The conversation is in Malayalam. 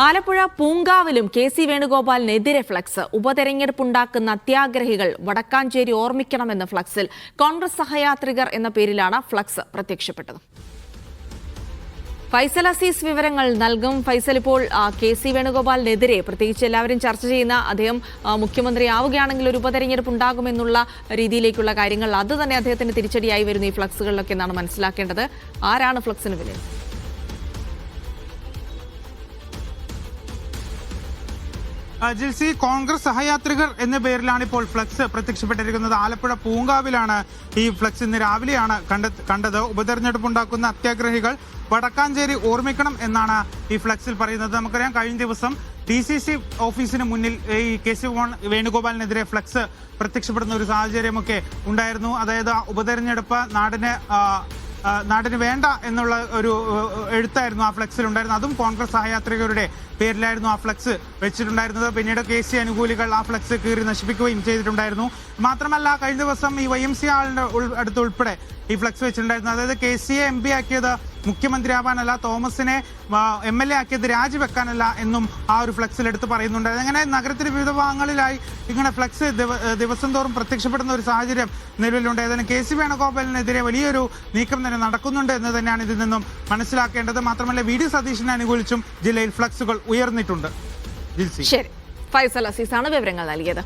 ആലപ്പുഴ പൂങ്കാവിലും കെ.സി. വേണുഗോപാലിനെതിരെ ഫ്ലക്സ്. ഉപതെരഞ്ഞെടുപ്പുണ്ടാക്കുന്ന അത്യാഗ്രഹികൾ വടക്കാഞ്ചേരി ഓർമ്മിക്കണമെന്ന ഫ്ലക്സിൽ കോൺഗ്രസ് സഹയാത്രികർ എന്ന പേരിലാണ് ഫ്ലക്സ് പ്രത്യക്ഷപ്പെട്ടത്. ഫൈസൽ അസീസ് വിവരങ്ങൾ നൽകും. ഫൈസൽ, ഇപ്പോൾ കെ.സി. വേണുഗോപാലിനെതിരെ പ്രത്യേകിച്ച് എല്ലാവരും ചർച്ച ചെയ്യുന്ന അദ്ദേഹം മുഖ്യമന്ത്രിയാവുകയാണെങ്കിൽ ഒരു ഉപതെരഞ്ഞെടുപ്പ് ഉണ്ടാകുമെന്നുള്ള രീതിയിലേക്കുള്ള കാര്യങ്ങൾ, അത് തന്നെ അദ്ദേഹത്തിന് തിരിച്ചടിയായി വരുന്ന ഈ ഫ്ലക്സുകളിലൊക്കെ എന്നാണ് മനസ്സിലാക്കേണ്ടത്. ആരാണ് ഫ്ലക്സിന് പിന്നിൽ? ജിൽസി, കോൺഗ്രസ് സഹയാത്രികർ എന്ന പേരിലാണ് ഇപ്പോൾ ഫ്ലക്സ് പ്രത്യക്ഷപ്പെട്ടിരിക്കുന്നത്. ആലപ്പുഴ പൂങ്കാവിലാണ് ഈ ഫ്ലക്സ് ഇന്ന് രാവിലെയാണ് കണ്ടത്. ഉപതെരഞ്ഞെടുപ്പ് ഉണ്ടാക്കുന്ന അത്യാഗ്രഹികൾ വടക്കാഞ്ചേരി ഓർമ്മിക്കണം എന്നാണ് ഈ ഫ്ലക്സിൽ പറയുന്നത്. നമുക്കറിയാം, കഴിഞ്ഞ ദിവസം DCC ഓഫീസിന് മുന്നിൽ ഈ കെ.സി. വേണുഗോപാലിനെതിരെ ഫ്ലക്സ് പ്രത്യക്ഷപ്പെടുന്ന ഒരു സാഹചര്യമൊക്കെ ഉണ്ടായിരുന്നു. അതായത് ഉപതെരഞ്ഞെടുപ്പ് നാടിന് വേണ്ട എന്നുള്ള ഒരു എഴുത്തായിരുന്നു ആ ഫ്ലക്സിൽ ഉണ്ടായിരുന്നത്. അതും കോൺഗ്രസ് സഹയാത്രികരുടെ പേരിലായിരുന്നു ആ ഫ്ലക്സ് വെച്ചിട്ടുണ്ടായിരുന്നത്. പിന്നീട് കെ.സി. അനുകൂലികൾ ആ ഫ്ലക്സ് കീറി നശിപ്പിക്കുകയും ചെയ്തിട്ടുണ്ടായിരുന്നു. മാത്രമല്ല, കഴിഞ്ഞ ദിവസം ഈ YMCA ആളിന്റെ അടുത്ത് ഉൾപ്പെടെ ഈ ഫ്ലക്സ് വെച്ചിട്ടുണ്ടായിരുന്നു. അതായത് കെ.സിയെ MP ആക്കിയത് മുഖ്യമന്ത്രിയാവാനല്ല, തോമസിനെ MLA ആക്കിയത് രാജിവെക്കാനല്ല എന്നും ആ ഒരു ഫ്ലക്സിൽ എടുത്ത് പറയുന്നുണ്ട്. അങ്ങനെ നഗരത്തിന്റെ വിവിധ ഭാഗങ്ങളിലായി ഇങ്ങനെ ഫ്ലക്സ് ദിവസം തോറും പ്രത്യക്ഷപ്പെടുന്ന ഒരു സാഹചര്യം നിലവിലുണ്ട്. ഏതായാലും കെ.സി. വേണുഗോപാലിനെതിരെ വലിയൊരു നീക്കം തന്നെ നടക്കുന്നുണ്ട് എന്ന് തന്നെയാണ് ഇതിൽ നിന്നും മനസ്സിലാക്കേണ്ടത്. മാത്രമല്ല, VD സതീശനെ അനുകൂലിച്ചും ജില്ലയിൽ ഫ്ലക്സുകൾ ഉയർന്നിട്ടുണ്ട്. ശരി, ഫൈസൽ അസീസാണ് വിവരങ്ങൾ നൽകിയത്.